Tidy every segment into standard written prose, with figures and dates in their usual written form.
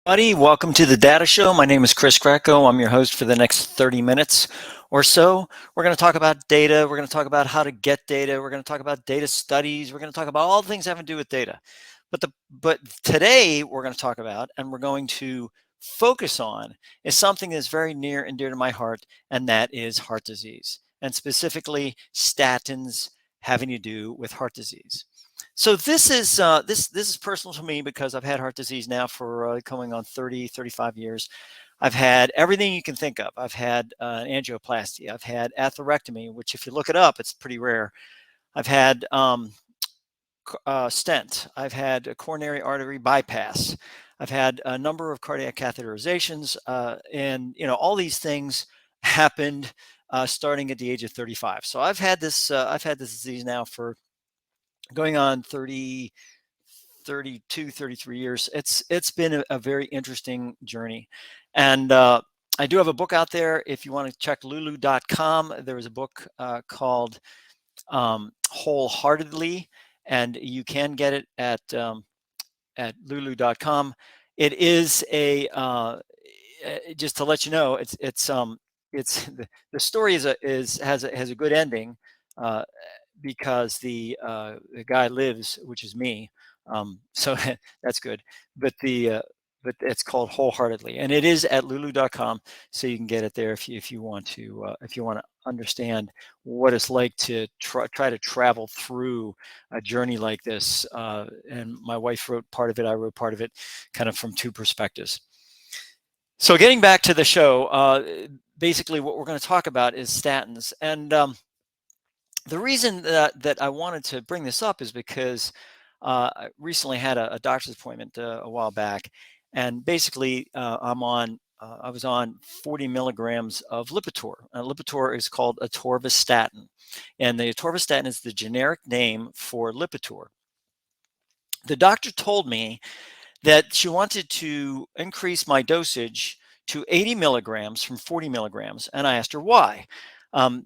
Buddy, welcome to the Data Show. My name is Chris Greco. I'm your host for the next 30 minutes or so. We're going to talk about data. We're going to talk about how to get data. We're going to talk about data studies. We're going to talk about all the things having to do with data. But today we're going to talk about, and we're going to focus on, is something that's very near and dear to my heart, and that is heart disease, and specifically statins having to do with heart disease. So this is personal to me because I've had heart disease now for coming on 35 years. I've had everything you can think of. I've had an angioplasty. I've had atherectomy, which if you look it up, it's pretty rare. I've had stent. I've had a coronary artery bypass. I've had a number of cardiac catheterizations, and all these things happened starting at the age of 35. So I've had this disease now for going on 30, 32, 33 years. It's been a very interesting journey. And I do have a book out there. If you want to check lulu.com, there is a book called Wholeheartedly, and you can get it at lulu.com. It is just to let you know, it's the story has a good ending, because the guy lives, which is me. So that's good. But it's called Wholeheartedly, and it is at lulu.com, so you can get it there if you want to understand what it's like to try to travel through a journey like this. And my wife wrote part of it, I wrote part of it, kind of from two perspectives. So getting back to the show, basically what we're going to talk about is statins. And the reason that I wanted to bring this up is because I recently had a doctor's appointment a while back, and basically I was on 40 milligrams of Lipitor. Lipitor is called atorvastatin, and the atorvastatin is the generic name for Lipitor. The doctor told me that she wanted to increase my dosage to 80 milligrams from 40 milligrams, and I asked her why.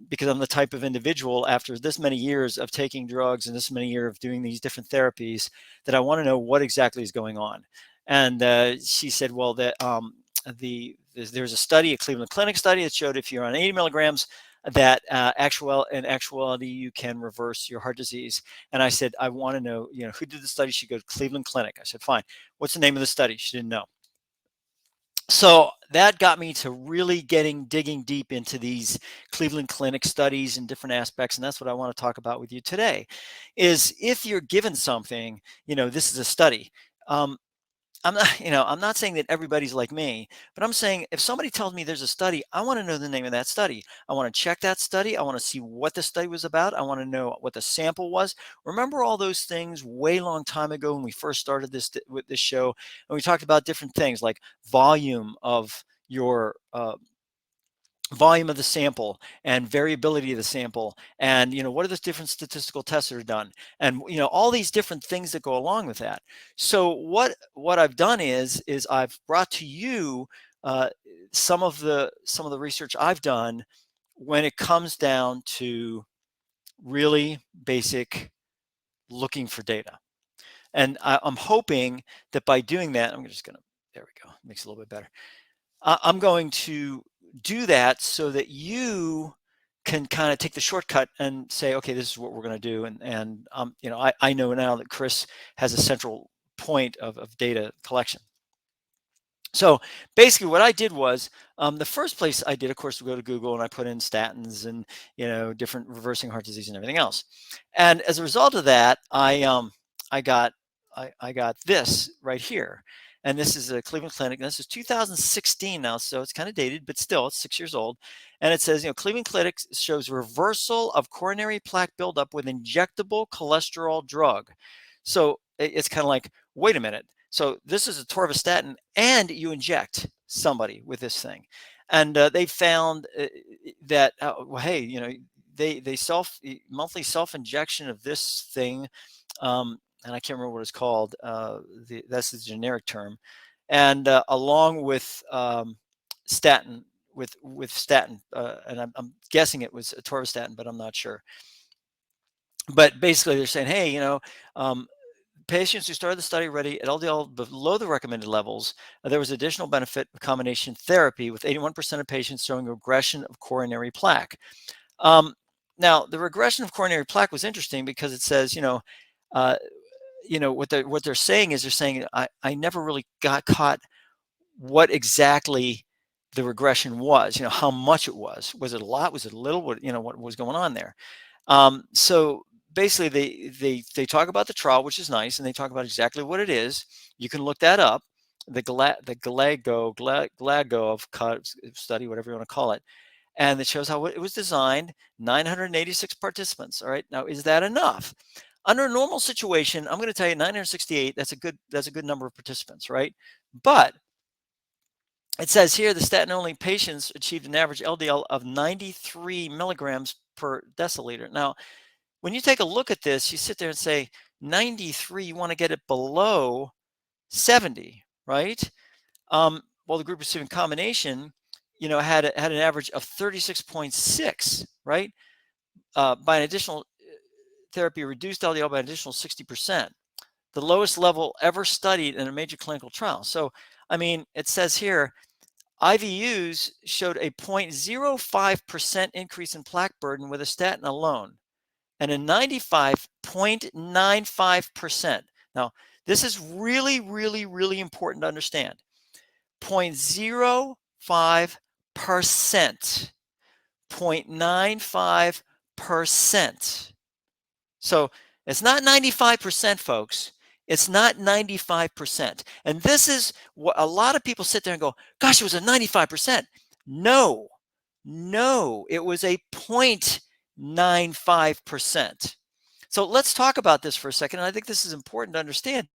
Because I'm the type of individual, after this many years of taking drugs and this many years of doing these different therapies, that I want to know what exactly is going on. And she said, well, there's a study, a Cleveland Clinic study, that showed if you're on 80 milligrams, that in actuality, you can reverse your heart disease. And I said, I want to know, who did the study? She goes, Cleveland Clinic. I said, fine. What's the name of the study? She didn't know. So that got me to really digging deep into these Cleveland Clinic studies and different aspects. And that's what I want to talk about with you today, is if you're given something, this is a study. I'm not saying that everybody's like me, but I'm saying if somebody tells me there's a study, I want to know the name of that study. I want to check that study. I want to see what the study was about. I want to know what the sample was. Remember all those things way long time ago when we first started with this show, and we talked about different things like volume of the sample and variability of the sample, and what are the different statistical tests that are done, and all these different things that go along with that. So what I've done is I've brought to you some of the research I've done when it comes down to really basic looking for data. And I'm hoping that by doing that, there we go, makes it a little bit better. I'm going to do that so that you can kind of take the shortcut and say, okay, this is what we're going to do. And I know now that Chris has a central point of data collection. So basically what I did was, the first place I did, of course, to go to Google, and I put in statins and, different reversing heart disease and everything else. And as a result of that, I got this right here. And this is a Cleveland Clinic. And this is 2016 now, so it's kind of dated, but still, it's 6 years old. And it says, Cleveland Clinic shows reversal of coronary plaque buildup with injectable cholesterol drug. So it's kind of like, wait a minute. So this is atorvastatin, and you inject somebody with this thing. And they found that, well, hey, they monthly self-injection of this thing, and I can't remember what it's called. That's the generic term, and along with statin, with statin, and I'm guessing it was atorvastatin, but I'm not sure. But basically, they're saying, hey, patients who started the study already at LDL below the recommended levels, there was additional benefit of combination therapy, with 81% of patients showing regression of coronary plaque. Um, Now, the regression of coronary plaque was interesting because it says, uh, what they're saying is, they're saying I never really got caught what exactly the regression was. How much it was. Was it a lot? Was it a little? What was going on there? So basically, they talk about the trial, which is nice, and they talk about exactly what it is. You can look that up. The Glasgow study, whatever you want to call it, and it shows how it was designed. 986 participants. All right, now is that enough? Under a normal situation, I'm going to tell you 968. That's a good number of participants, right? But it says here the statin-only patients achieved an average LDL of 93 milligrams per deciliter. Now, when you take a look at this, you sit there and say 93. You want to get it below 70, right? Well, the group receiving combination, had an average of 36.6, right? By an additional therapy, reduced LDL by an additional 60%, the lowest level ever studied in a major clinical trial. So, I mean, it says here, IVUs showed a 0.05% increase in plaque burden with a statin alone, and a 95.95%. Now, this is really, really, really important to understand. 0.05%, 0.95%. So it's not 95%, folks. It's not 95%. And this is what a lot of people sit there and go, gosh, it was a 95%. No, it was a 0.95%. So let's talk about this for a second. And I think this is important to understand,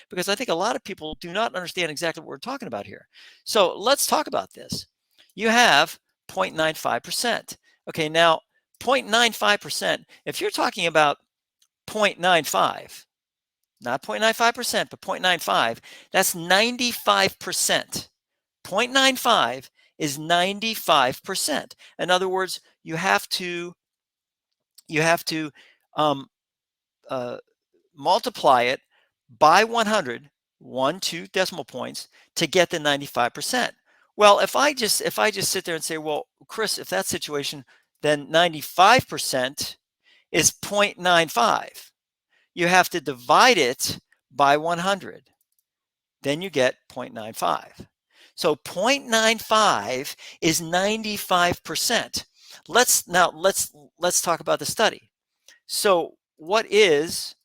because I think a lot of people do not understand exactly what we're talking about here. So let's talk about this. You have 0.95%. Okay, now 0.95%, if you're talking about 0.95, not 0.95%, but 0.95, that's 95%. 0.95 is 95%. In other words, you have to um, multiply it by 100, 2 decimal points, to get the 95%. Well, if I just sit there and say, well, Chris, if that situation, then 95% is 0.95. You have to divide it by 100. Then you get 0.95. So 0.95 is 95%. Let's talk about the study. So what is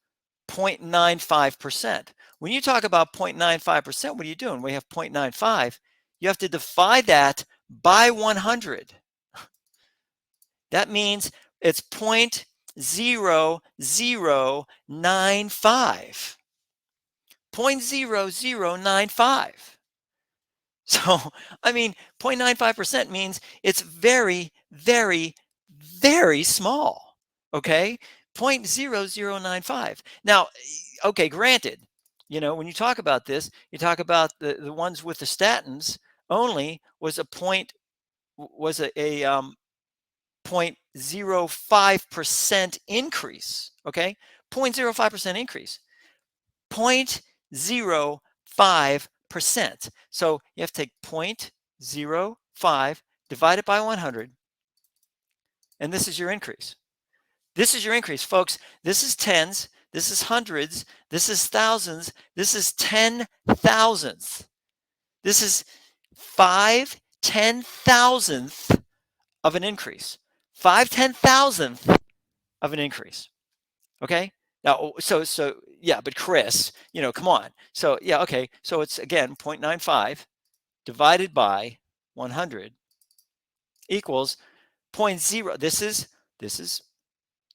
0.95%? When you talk about 0.95%, what are you doing? We have 0.95. You have to divide that by 100. That means it's 0.0095. 0.0095. So, I mean, 0.95% means it's very, very, very small. Okay? 0.0095. Now, okay, granted, when you talk about this, you talk about the ones with the statins only was a 0.05% increase. Okay? 0.05% increase. 0.05%. So you have to take 0.05, divide it by 100, and this is your increase. This is your increase, folks. This is tens, this is hundreds, this is thousands, this is 10,000ths. This is 5/10,000th of an increase. 5/10,000th of an increase. Okay? Now, so yeah, but Chris, come on. So yeah, okay. So it's again 0.95 divided by 100 equals 0.0. This is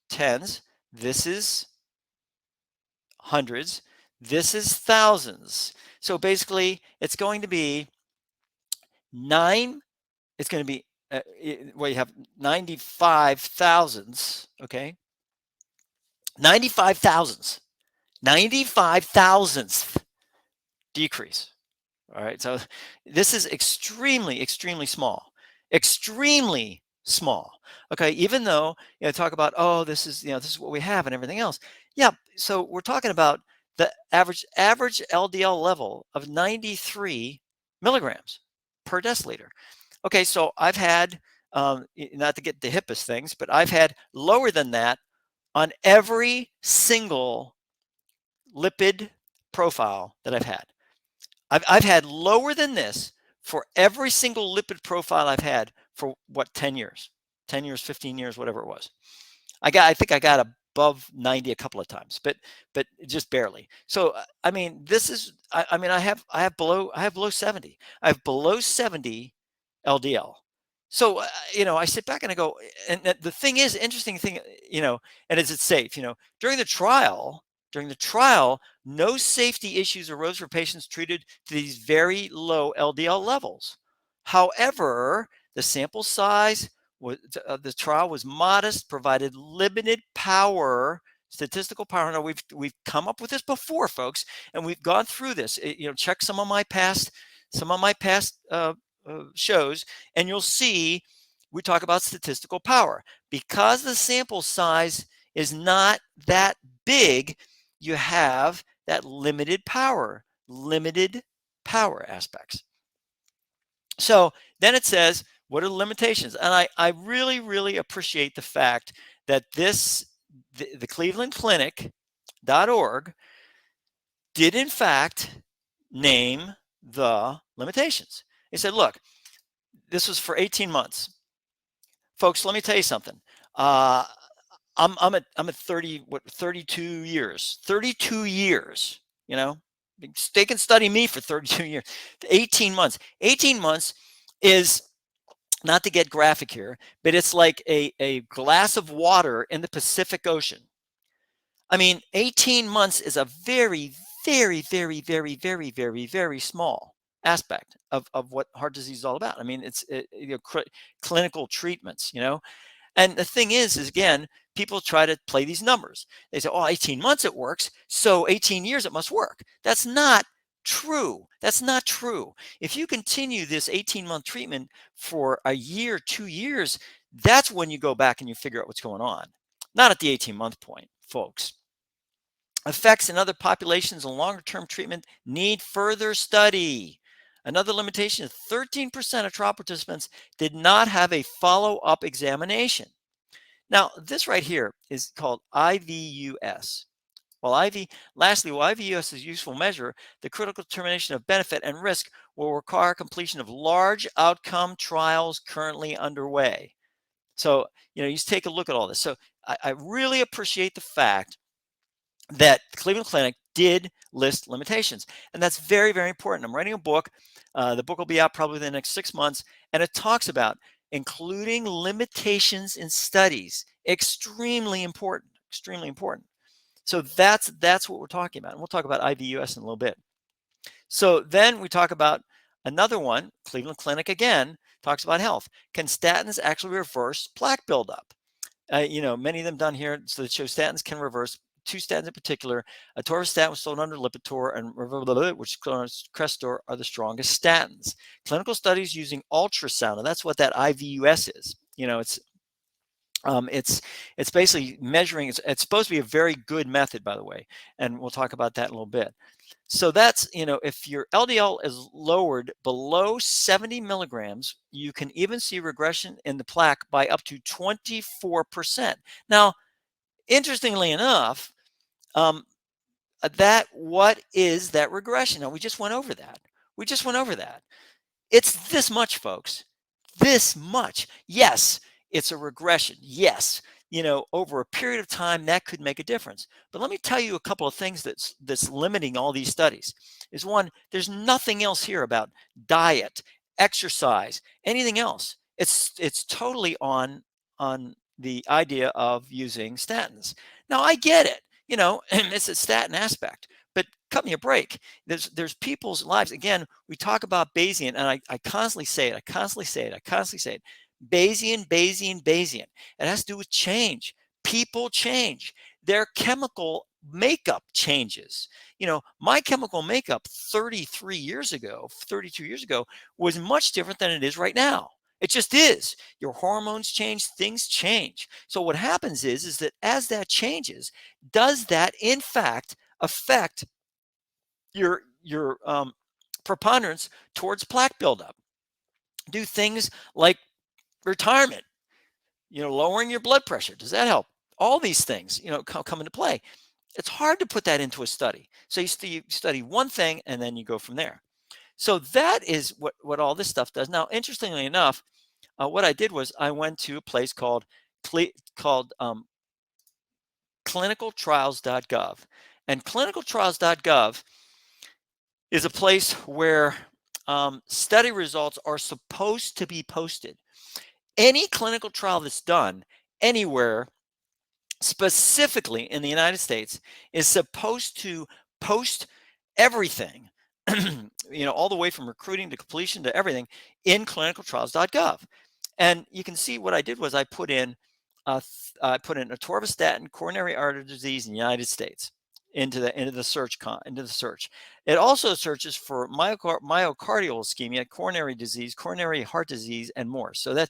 tens. This is hundreds. This is thousands. So basically, it's going to be 9. It's going to be well, you have 95 thousandths. Okay, 95 thousandths. 95 thousandths decrease. All right, so this is extremely, extremely small. Extremely small. Okay, even though talk about, oh, this is this is what we have and everything else. Yeah, so we're talking about the average LDL level of 93 milligrams per deciliter. Okay, so I've had, not to get the hippest things, but I've had lower than that on every single lipid profile that I've had. I've had lower than this for every single lipid profile I've had for what, 10 years, 10 years, 15 years, whatever it was. I think I got above 90 a couple of times, but just barely. So I mean, this is, I mean, I have below 70. I have below 70 LDL. So I sit back and I go, and the thing is, interesting thing, and is it safe? During the trial, no safety issues arose for patients treated to these very low LDL levels. However, the sample size the trial was modest, provided limited power, statistical power. Now we've come up with this before, folks, and we've gone through this. Check some of my past shows, and you'll see we talk about statistical power. Because the sample size is not that big, you have that limited power aspects. So then it says, what are the limitations? And I really, really appreciate the fact that the Cleveland Clinic.org did in fact name the limitations. They said, look, this was for 18 months. Folks, let me tell you something. I'm at 32 years. 32 years, They can study me for 32 years. 18 months. 18 months is, not to get graphic here, but it's like a glass of water in the Pacific Ocean. I mean, 18 months is a very, very, very, very, very, very, very small aspect of what heart disease is all about. I mean, it's clinical treatments, And the thing is again, people try to play these numbers. They say, 18 months it works, so 18 years it must work. That's not true. That's not true. If you continue this 18-month treatment for a year, 2 years, that's when you go back and you figure out what's going on. Not at the 18-month point, folks. Effects in other populations and longer-term treatment need further study. Another limitation is 13% of trial participants did not have a follow-up examination. Now, this right here is called IVUS. Lastly, while IVUS is a useful measure, the critical determination of benefit and risk will require completion of large outcome trials currently underway. So, you just take a look at all this. So I really appreciate the fact that the Cleveland Clinic did list limitations. And that's very, very important. I'm writing a book. The book will be out probably in the next 6 months. And it talks about including limitations in studies. Extremely important, extremely important. So that's what we're talking about. And we'll talk about IVUS in a little bit. So then we talk about another one, Cleveland Clinic again, talks about health. Can statins actually reverse plaque buildup? Many of them done here. So that shows statins can reverse. 2 statins in particular, atorvastatin was sold under Lipitor, and which is Crestor, are the strongest statins. Clinical studies using ultrasound, and that's what that IVUS is. It's basically measuring. It's supposed to be a very good method, by the way, and we'll talk about that in a little bit. So that's, if your LDL is lowered below 70 milligrams, you can even see regression in the plaque by up to 24%. Now, interestingly enough, what is that regression? Now, we just went over that. It's this much, folks. This much. Yes, it's a regression. Yes, over a period of time, that could make a difference. But let me tell you a couple of things that's limiting all these studies. Is one, there's nothing else here about diet, exercise, anything else. It's totally on the idea of using statins. Now, I get it. It's a statin aspect, but cut me a break. There's people's lives. Again, we talk about Bayesian, and I constantly say it. Bayesian. It has to do with change. People change. Their chemical makeup changes. My chemical makeup 32 years ago, was much different than it is right now. It just is. Your hormones change, things change. So what happens is that as that changes, does that in fact affect your preponderance towards plaque buildup. Do things like retirement, lowering your blood pressure. Does that help? All these things, come into play. It's hard to put that into a study. So you study one thing and then you go from there. So that is what all this stuff does. Now, interestingly enough, what I did was I went to a place called clinicaltrials.gov. And clinicaltrials.gov is a place where study results are supposed to be posted. Any clinical trial that's done anywhere, specifically in the United States, is supposed to post everything, all the way from recruiting to completion to everything in clinicaltrials.gov. And you can see what I did was I put in atorvastatin coronary artery disease in the United States into the search. It also searches for myocardial ischemia, coronary disease, coronary heart disease, and more. So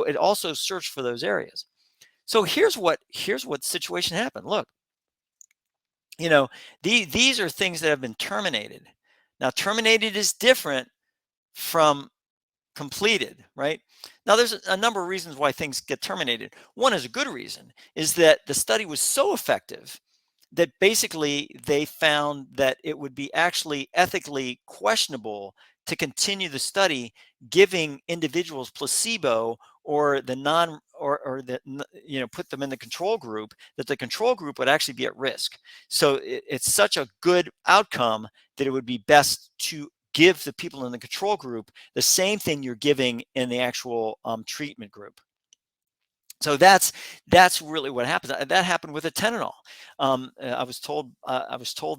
it also searched for those areas. So here's what situation happened. Look, these are things that have been terminated. Now, terminated is different from completed, right? Now, there's a number of reasons why things get terminated. One is a good reason, is that the study was so effective that basically they found that it would be actually ethically questionable to continue the study giving individuals placebo or the non or the put them in the control group, that the control group would actually be at risk. So it's such a good outcome that it would be best to give the people in the control group the same thing you're giving in the actual treatment group. So that's really what happens. That happened with atenolol. I was told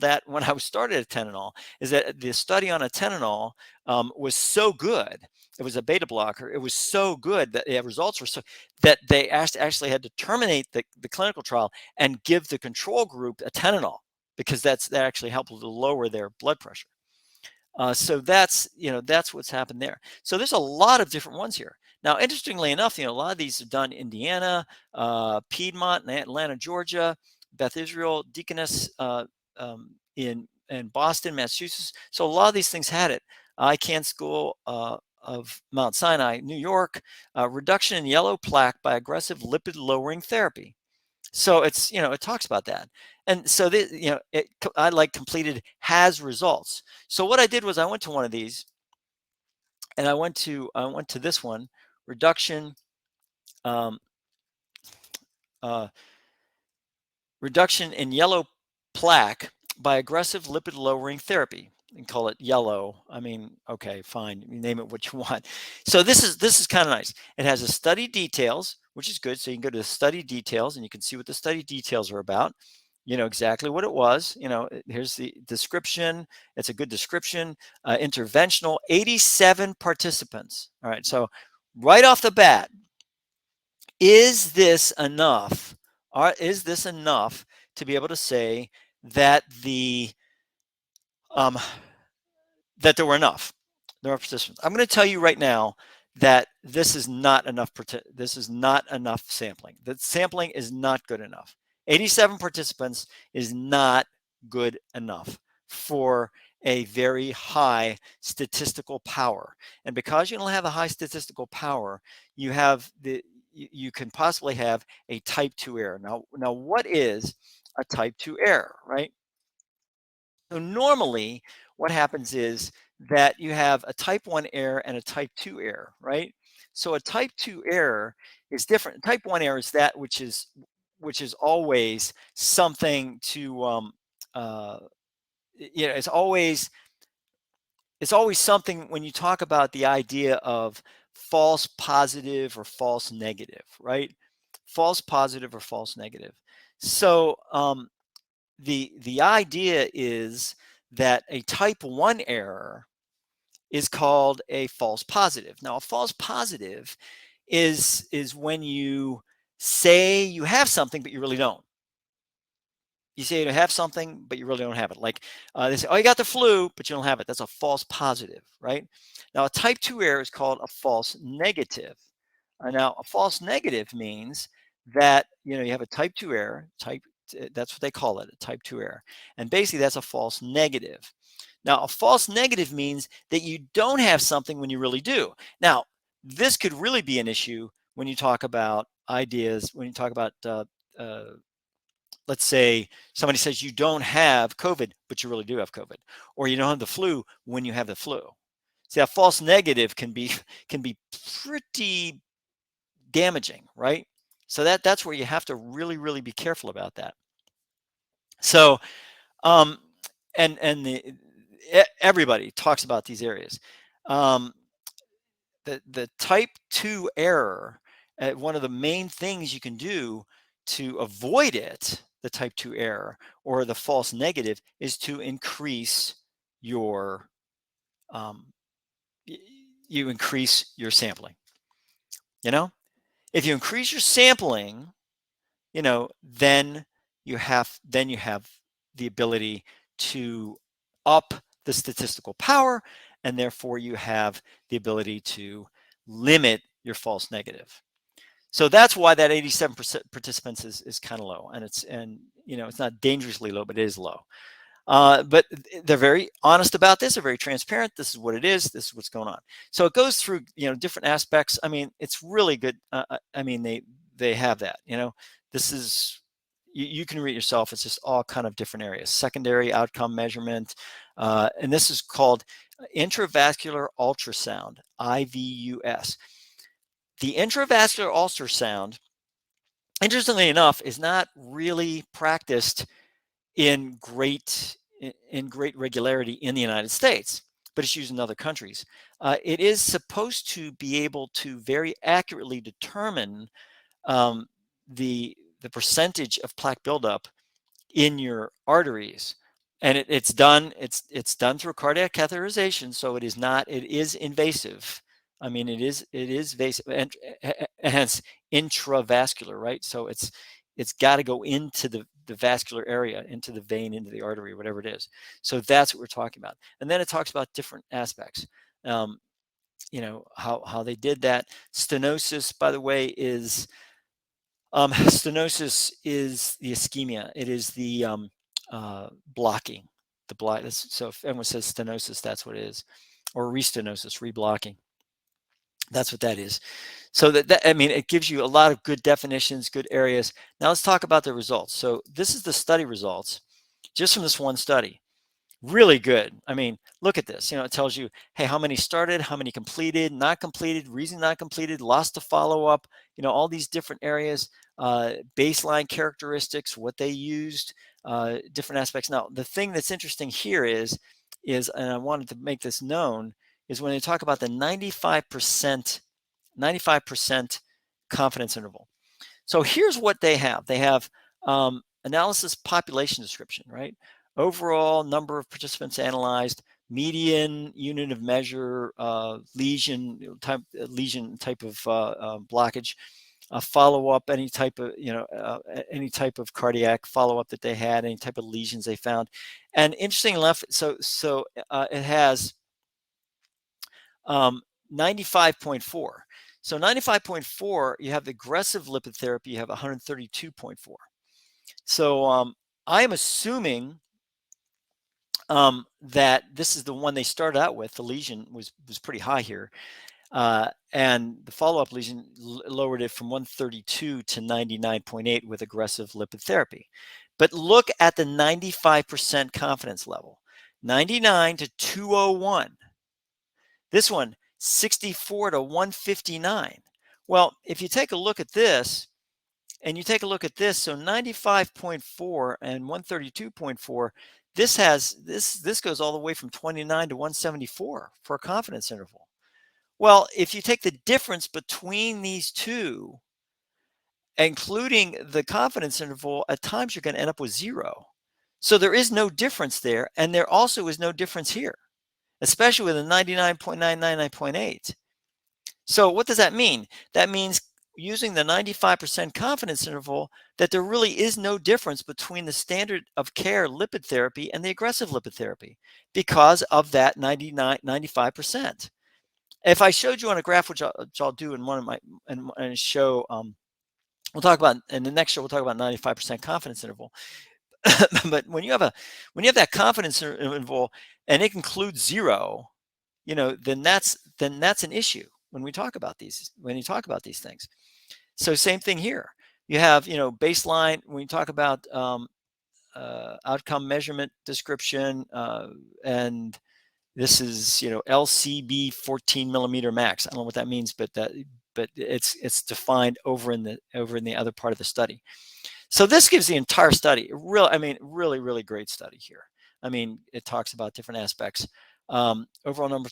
that when I was started at atenolol, is that the study on atenolol was so good. It was a beta blocker. It was so good that the results were so that they actually had to terminate the clinical trial and give the control group atenolol, because that actually helped to lower their blood pressure. So that's what's happened there. So there's a lot of different ones here. Now, interestingly enough, a lot of these are done in Indiana, Piedmont, Atlanta, Georgia, Beth Israel, Deaconess in Boston, Massachusetts. So a lot of these things had it. ICANN School of Mount Sinai, New York, reduction in yellow plaque by aggressive lipid lowering therapy. So it talks about that. And so I like completed has results. So what I did was I went to one of these, and I went to this one, reduction reduction in yellow plaque by aggressive lipid lowering therapy. And call it yellow. I mean, okay, fine. You name it what you want. So this is kind of nice. It has a study details, which is good. So you can go to the study details and you can see what the study details are about. Exactly what it was. Here's the description. It's a good description. Interventional, 87 participants. All right. So right off the bat, is this enough? Is this enough to be able to say that that there were enough participants? I'm going to tell you right now that this is not enough. This is not enough sampling. The sampling is not good enough. 87 participants is not good enough for a very high statistical power. And because you don't have a high statistical power, you can possibly have a type 2 error. Now what is a type 2 error, right? So normally what happens is that you have a type 1 error and a type 2 error, right? So a type 2 error is different. Type 1 error is that which is always something to it's always something when you talk about the idea of false positive or false negative, right? False positive or false negative. So the idea is that a type 1 error is called a false positive. Now, a false positive is when you say you have something but you really don't. You say you have something but you really don't have it. Like they say, oh, you got the flu, but you don't have it. That's a false positive, right? Now, a type 2 error is called a false negative. Now, a false negative means that you have a type 2 error. That's what they call it, a type 2 error. And basically, that's a false negative. Now, a false negative means that you don't have something when you really do. Now, this could really be an issue when you talk about ideas, when you talk about, uh, let's say somebody says you don't have COVID, but you really do have COVID, or you don't have the flu when you have the flu. See, a false negative can be pretty damaging, right? So that's where you have to really be careful about that. So, um, and everybody talks about these areas. Um, the type 2 error, one of the main things you can do to avoid it, the type 2 error or the false negative, is to increase your um, you increase your sampling. You know, if you increase your sampling, then you have the ability to up the statistical power, and therefore you have the ability to limit your false negative. So that's why that 87% participants is kind of low, and it's not dangerously low, but it is low. But they're very honest about this. They're very transparent. This is what it is. This is what's going on. So it goes through different aspects. I mean, it's really good. I mean, they have that. This is you can read yourself. It's just all kind of different areas. Secondary outcome measurement, and this is called intravascular ultrasound, IVUS. The intravascular ultrasound, interestingly enough, is not really practiced in great regularity in the United States, but it's used in other countries. It is supposed to be able to very accurately determine the percentage of plaque buildup in your arteries, and it's done through cardiac catheterization, so it is invasive. I mean, it is invasive, and hence intravascular, right? So it's got to go into the vascular area, into the vein, into the artery, whatever it is. So that's what we're talking about. And then it talks about different aspects. How they did that. Stenosis, by the way, is stenosis is the ischemia. It is the blocking, the block. So if everyone says stenosis, that's what it is, or restenosis, reblocking. That's what that is. So I mean, it gives you a lot of good definitions, good areas. Now let's talk about the results. So this is the study results, just from this one study. Really good. I mean, look at this. It tells you, hey, how many started, how many completed, not completed, reason not completed, lost to follow up. All these different areas, baseline characteristics, what they used, different aspects. Now, the thing that's interesting here is, and I wanted to make this known, is when they talk about the 95% confidence interval. So here's what they have. They have analysis population description, right? Overall number of participants analyzed, median unit of measure, lesion type of blockage, follow up, any type of cardiac follow up that they had, any type of lesions they found, and interesting enough, so it has 95.4. So 95.4, you have the aggressive lipid therapy, you have 132.4. So I'm assuming that this is the one they started out with. The lesion was pretty high here. And the follow-up lesion lowered it from 132 to 99.8 with aggressive lipid therapy. But look at the 95% confidence level, 99 to 201. This one, 64 to 159. Well, if you take a look at this, and you take a look at this, so 95.4 and 132.4, this goes all the way from 29 to 174 for a confidence interval. Well, if you take the difference between these two, including the confidence interval, at times you're going to end up with 0. So there is no difference there, and there also is no difference here, especially with a 99.9, 99.8. So what does that mean? That means, using the 95% confidence interval, that there really is no difference between the standard of care lipid therapy and the aggressive lipid therapy because of that 95%. If I showed you on a graph, which I'll do in one of my, and show We'll talk about in the next show. We'll talk about 95% confidence interval. But when you have that confidence interval and it includes 0, then that's an issue when we talk about these things. So same thing here. You have baseline when you talk about outcome measurement description, and this is LCB 14 millimeter max. I don't know what that means, but it's defined over in the other part of the study. So this gives the entire study. Really, really great study here. It talks about different aspects. Overall number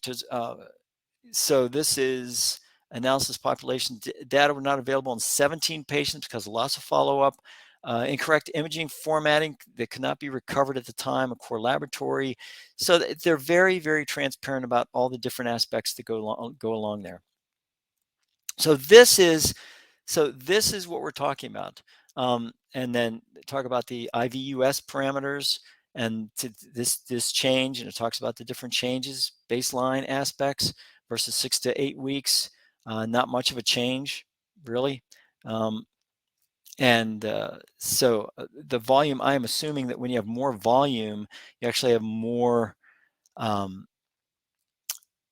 so this is analysis population data were not available in 17 patients because of loss of follow-up. Incorrect imaging formatting that could not be recovered at the time of core laboratory. So they're very, very transparent about all the different aspects that go along there. So this is what we're talking about. And then talk about the IVUS parameters and this change, and it talks about the different changes, baseline aspects versus 6 to 8 weeks. Not much of a change, really. So the volume, I am assuming that when you have more volume, you actually have more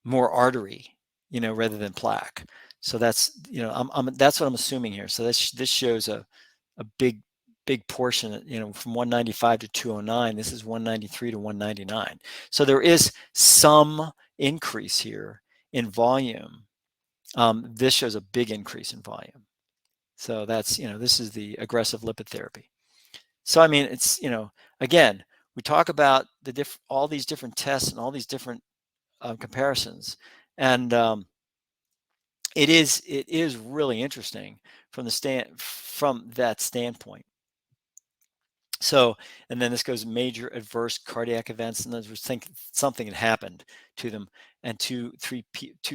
artery, rather than plaque. So that's that's what I'm assuming here. So this shows a big portion, from 195 to 209. This is 193 to 199. So there is some increase here in volume. This shows a big increase in volume. So that's, this is the aggressive lipid therapy. So, it's, again, we talk about all these different tests and all these different comparisons. And it is really interesting from that standpoint. So, and then this goes major adverse cardiac events, and those something had happened to them, and two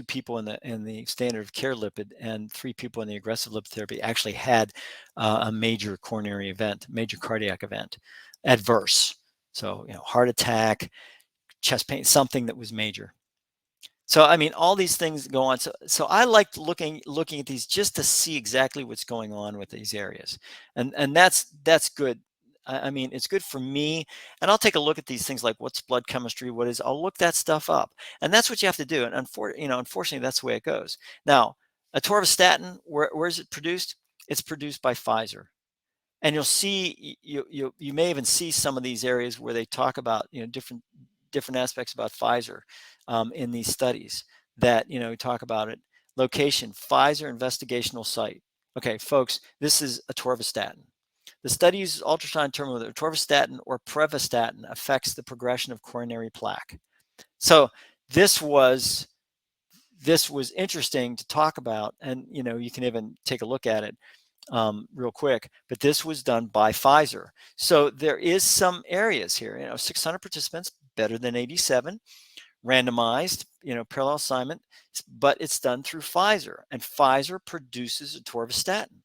people in the standard of care lipid and 3 people in the aggressive lipid therapy actually had a major coronary event, major cardiac event, adverse. So, heart attack, chest pain, something that was major. So, all these things go on. So I liked looking at these just to see exactly what's going on with these areas, and that's good. It's good for me, and I'll take a look at these things like what's blood chemistry, I'll look that stuff up, and that's what you have to do. And unfortunately, that's the way it goes. Now, atorvastatin, where is it produced? It's produced by Pfizer, and you'll see you may even see some of these areas where they talk about different aspects about Pfizer in these studies that talk about it. Location: Pfizer investigational site. Okay, folks, this is atorvastatin. The study uses ultrasound to determine whether atorvastatin or pravastatin affects the progression of coronary plaque. So this was interesting to talk about, and you can even take a look at it real quick. But this was done by Pfizer. So there is some areas here. 600 participants, better than 87, randomized, parallel assignment, but it's done through Pfizer, and Pfizer produces atorvastatin.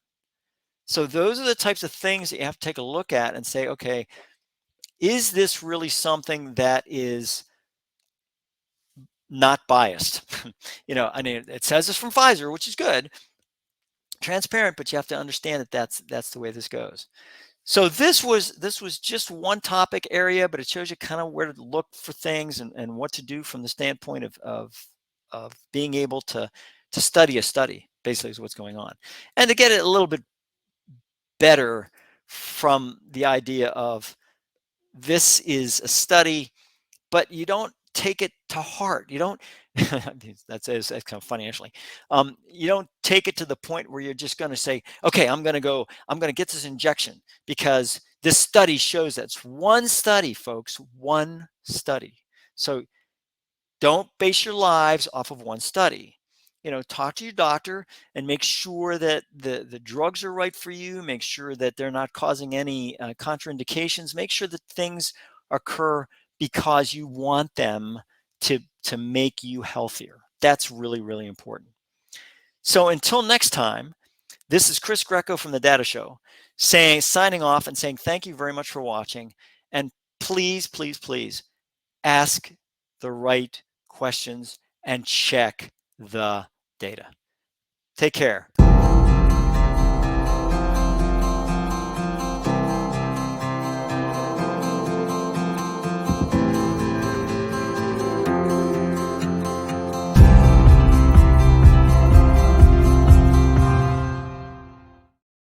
So those are the types of things that you have to take a look at and say, okay, is this really something that is not biased? It says it's from Pfizer, which is good, transparent, but you have to understand that that's the way this goes. So this was just one topic area, but it shows you kind of where to look for things and what to do from the standpoint of being able to study a study, basically, is what's going on, and to get it a little bit better from the idea of this is a study, but you don't take it to heart. You don't. That's kind of funny, actually. You don't take it to the point where you're just going to say, okay, I'm going to get this injection because this study shows that. It's one study, folks, one study. So don't base your lives off of one study. Talk to your doctor and make sure that the drugs are right for you. Make sure that they're not causing any contraindications. Make sure that things occur because you want them to make you healthier. That's really, really important. So until next time, this is Chris Greco from the Data Show, signing off and saying thank you very much for watching. And please, please, please ask the right questions and check the data. Take care.